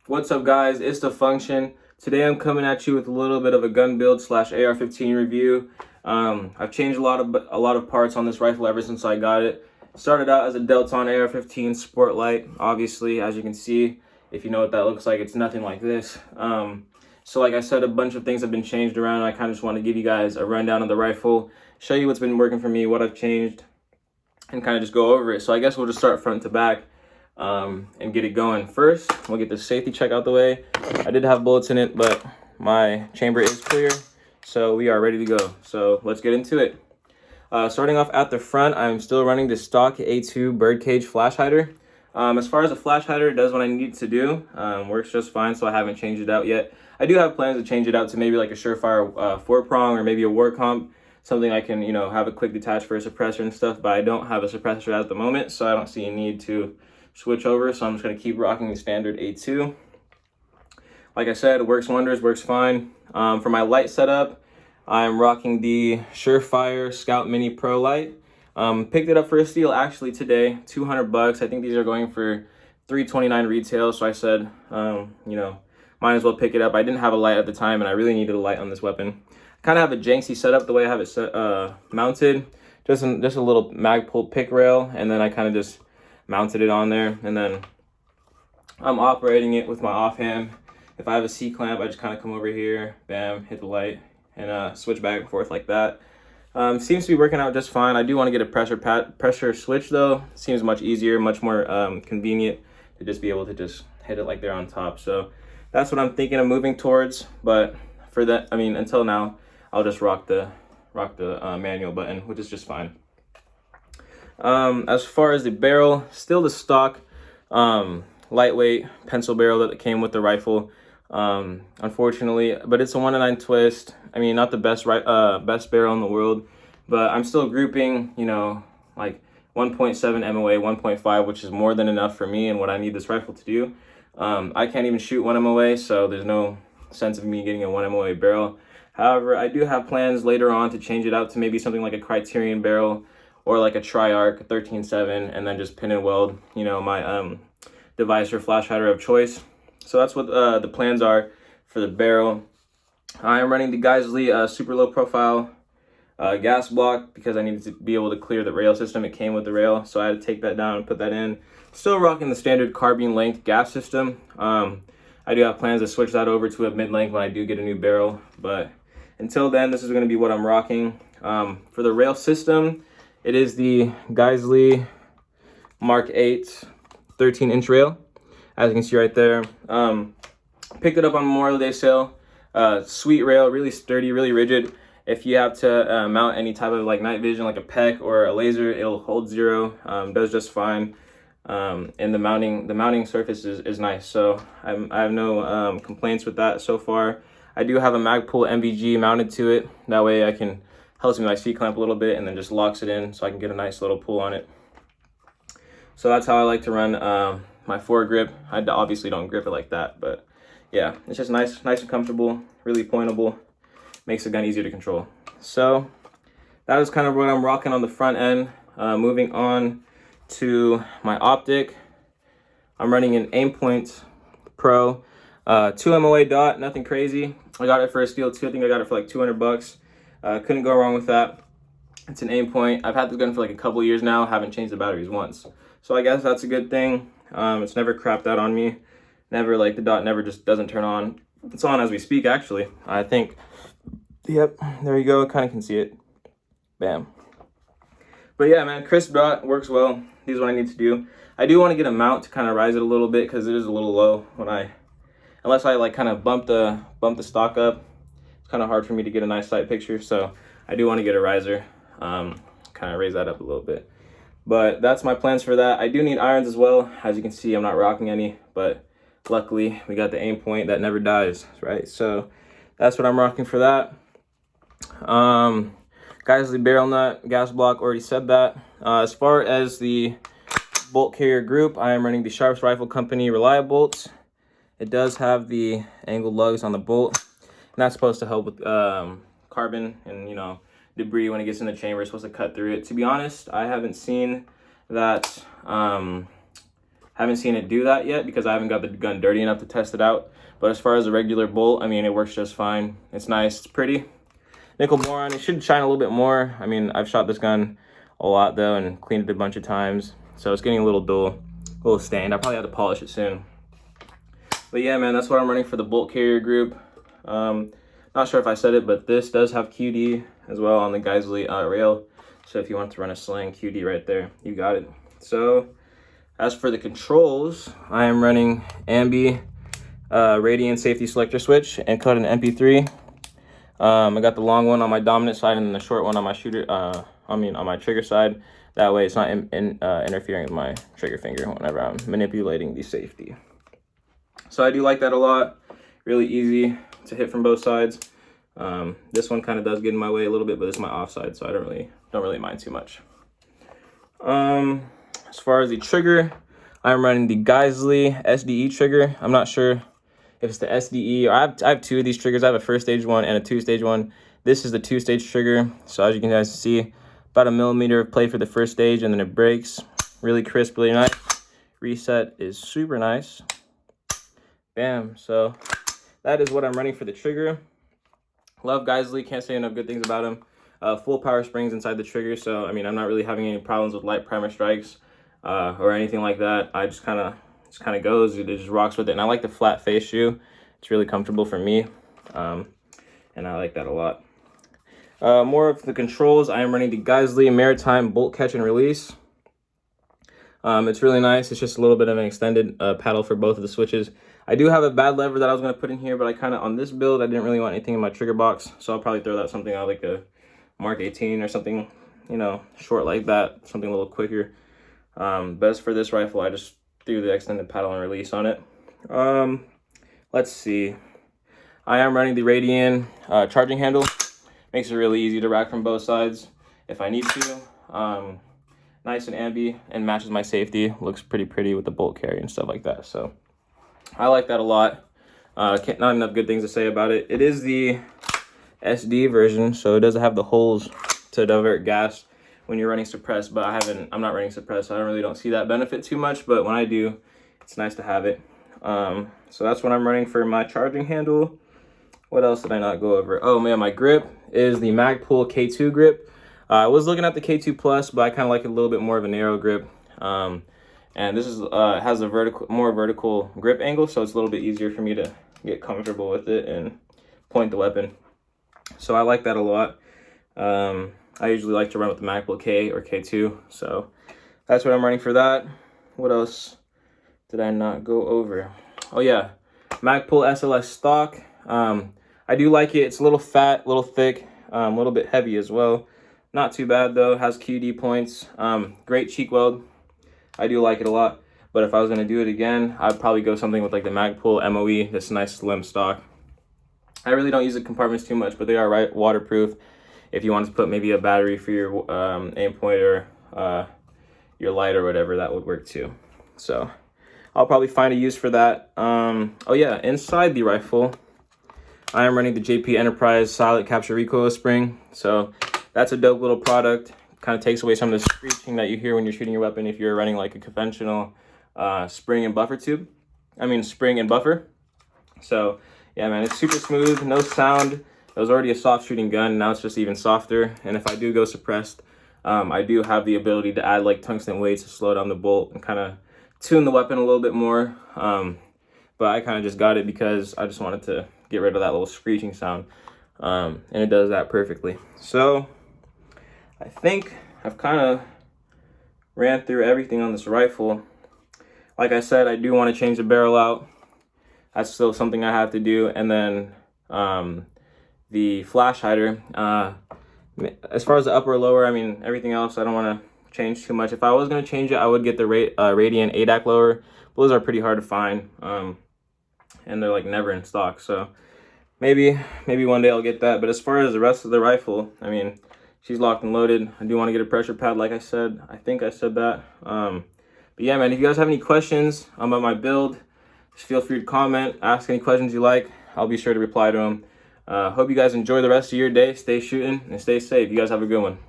What's up, guys? It's the Function. Today I'm coming at you with a little bit of a gun build slash AR-15 review. I've changed a lot of parts on this rifle ever since I got it. Started out as a Delton AR-15 Sport Light. Obviously, as you can see, if you know what that looks like, it's nothing like this. So like I said, a bunch of things have been changed around. I kind of just want to give you guys a rundown of the rifle, show you what's been working for me, what I've changed, and kind of just go over it. So I guess we'll just start front to back and get it going. First, we'll get the safety check out the way. I did have bullets in it, but my chamber is clear, so we are ready to go. So let's get into it. Starting off at the front, I'm still running the stock A2 birdcage flash hider. As far as the flash hider, it does what I need it to do. Works just fine, so I haven't changed it out yet. I do have plans to change it out to maybe like a Surefire 4-prong or maybe a war comp, something I can, have a quick detach for a suppressor and stuff, but I don't have a suppressor at the moment, so I don't see a need to switch over. So I'm just going to keep rocking the standard A2. Like I said, it works wonders, works fine. For my light setup, I'm rocking the Surefire Scout Mini Pro Light. Picked it up for a steal actually today, $200. I think these are going for $329 retail, so I said, might as well pick it up. I didn't have a light at the time, and I really needed a light on this weapon. Kind of have a janky setup the way I have it set, mounted. Just a little Magpul pick rail, and then I kind of just mounted it on there, and then I'm operating it with my offhand. If I have a C-clamp, I just kind of come over here, bam, hit the light, and switch back and forth like that. Seems to be working out just fine. I do want to get a pressure switch though. Seems much easier, much more convenient to just be able to just hit it like they're on top. So that's what I'm thinking of moving towards. But for that, until now, I'll just rock the manual button, which is just fine. As far as the barrel, still the stock lightweight pencil barrel that came with the rifle. Unfortunately, but it's a 1-9 twist. Not the best best barrel in the world, but I'm still grouping, like 1.7 MOA, 1.5, which is more than enough for me and what I need this rifle to do. I can't even shoot 1 MOA, so there's no sense of me getting a 1 MOA barrel. However, I do have plans later on to change it out to maybe something like a Criterion barrel or like a Tri-Arc 13.7, and then just pin and weld, my device or flash hider of choice. So that's what the plans are for the barrel. I am running the Geisley super low profile gas block because I needed to be able to clear the rail system. It came with the rail, so I had to take that down and put that in. Still rocking the standard carbine length gas system. I do have plans to switch that over to a mid-length when I do get a new barrel, but until then, this is going to be what I'm rocking. For the rail system, it is the Geisley Mark 8 13-inch rail, as you can see right there. Picked it up on Memorial Day sale. Sweet rail, really sturdy, really rigid. If you have to mount any type of like night vision, like a PEC or a laser, it'll hold zero. Does just fine. And the mounting surface is nice. So I have no complaints with that so far. I do have a Magpul MVG mounted to it. That way I can helps me my C-clamp a little bit and then just locks it in so I can get a nice little pull on it. So that's how I like to run my foregrip. I obviously don't grip it like that, but yeah, it's just nice and comfortable, really pointable, makes the gun easier to control. So that is kind of what I'm rocking on the front end. Moving on to my optic, I'm running an Aimpoint Pro 2 MOA dot, nothing crazy. I got it for a steal too. I think I got it for like $200. Couldn't go wrong with that. It's an Aimpoint. I've had this gun for like a couple years now, haven't changed the batteries once, so I guess that's a good thing. It's never crapped out on me. Never, like, the dot never just doesn't turn on. It's on as we speak, actually. I think, yep, there you go. Kind of can see it. Bam. But yeah, man, crisp dot works well. These are what I need to do. I do want to get a mount to kind of rise it a little bit because it is a little low unless I like kind of bump the stock up. It's kind of hard for me to get a nice sight picture, so I do want to get a riser, kind of raise that up a little bit. But that's my plans for that. I do need irons as well. As you can see, I'm not rocking any, but luckily we got the Aimpoint that never dies, right? So that's what I'm rocking for that. Geisley barrel nut, gas block, already said that. As far as the bolt carrier group, I am running the Sharps Rifle Company Reliable bolts. It does have the angled lugs on the bolt, and that's supposed to help with carbon and debris when it gets in the chamber. It's supposed to cut through it. To be honest, I haven't seen that Haven't seen it do that yet because I haven't got the gun dirty enough to test it out. But as far as a regular bolt, I mean, it works just fine. It's nice, it's pretty. Nickel boron, it should shine a little bit more. I mean, I've shot this gun a lot though and cleaned it a bunch of times. So it's getting a little dull, a little stained. I'll probably have to polish it soon. But yeah, man, that's what I'm running for the bolt carrier group. Not sure if I said it, but this does have QD as well on the Geisley rail. So if you want to run a sling, QD right there, you got it. So as for the controls, I am running Ambi Radian safety selector switch and cut an MP3. I got the long one on my dominant side and then the short one on my shooter. On my trigger side. That way it's not interfering with my trigger finger whenever I'm manipulating the safety. So I do like that a lot. Really easy to hit from both sides. This one kind of does get in my way a little bit, but it's my offside, so I don't really mind too much. As far as the trigger, I'm running the Geisley SDE trigger. I'm not sure if it's the SDE or I have two of these triggers. I have a first stage one and a two-stage one. This is the two-stage trigger. So as you can guys see, about 1 millimeter of play for the first stage, and then it breaks. Really crisp, really nice. Reset is super nice. Bam. So that is what I'm running for the trigger. Love Geisley, can't say enough good things about them. Full power springs inside the trigger, so I mean, I'm not really having any problems with light primer strikes or anything like that. I just kind of goes, it just rocks with it. And I like the flat face shoe. It's really comfortable for me, and I like that a lot. More of the controls, I am running the Geisley Maritime Bolt Catch and Release. It's really nice. It's just a little bit of an extended paddle for both of the switches. I do have a bad lever that I was going to put in here, but I kind of, on this build, I didn't really want anything in my trigger box. So I'll probably throw that something out like a Mark 18 or something, you know, short like that, something a little quicker. But as for this rifle, I just threw the extended paddle and release on it. Let's see. I am running the Radian charging handle. Makes it really easy to rack from both sides if I need to. Nice and ambi and matches my safety. Looks pretty with the bolt carry and stuff like that. So I like that a lot. Not enough good things to say about it. It is the SD version, so it doesn't have the holes to divert gas when you're running suppressed, but I'm not running suppressed, so I don't see that benefit too much, but when I do, it's nice to have it. So that's what I'm running for my charging handle. What else did I not go over? Oh man, my grip is the Magpul K2 grip. I was looking at the K2 Plus, but I kind of like a little bit more of a narrow grip. And this is has a more vertical grip angle, so it's a little bit easier for me to get comfortable with it and point the weapon. So I like that a lot. I usually like to run with the Magpul K or K2, so that's what I'm running for that. What else did I not go over? Oh yeah, Magpul SLS stock. I do like it. It's a little fat, a little thick, a little bit heavy as well. Not too bad though. Has QD points. Great cheek weld. I do like it a lot. But if I was going to do it again, I'd probably go something with like the Magpul MOE, this nice slim stock. I really don't use the compartments too much, but they are waterproof. If you wanted to put maybe a battery for your aim point or your light or whatever, that would work too. So I'll probably find a use for that. Oh yeah, inside the rifle, I am running the JP Enterprise Silent Capture Recoil Spring. So that's a dope little product. Kind of takes away some of the screeching that you hear when you're shooting your weapon if you're running like a conventional spring and buffer tube. I mean spring and buffer. So yeah, man, it's super smooth, no sound. It was already a soft shooting gun, now it's just even softer. And if I do go suppressed, I do have the ability to add like tungsten weights to slow down the bolt and kind of tune the weapon a little bit more. But I kind of just got it because I just wanted to get rid of that little screeching sound. And it does that perfectly. So I think I've kind of ran through everything on this rifle. Like I said, I do want to change the barrel out. That's still something I have to do. And then the flash hider. As far as the upper or lower, I mean, everything else, I don't want to change too much. If I was going to change it, I would get the Radian ADAC lower. Those are pretty hard to find. And they're like never in stock. So maybe one day I'll get that. But as far as the rest of the rifle, I mean, she's locked and loaded. I do want to get a pressure pad, like I said. I think I said that. But yeah, man, if you guys have any questions about my build, just feel free to comment, ask any questions you like. I'll be sure to reply to them. Hope you guys enjoy the rest of your day. Stay shooting and stay safe. You guys have a good one.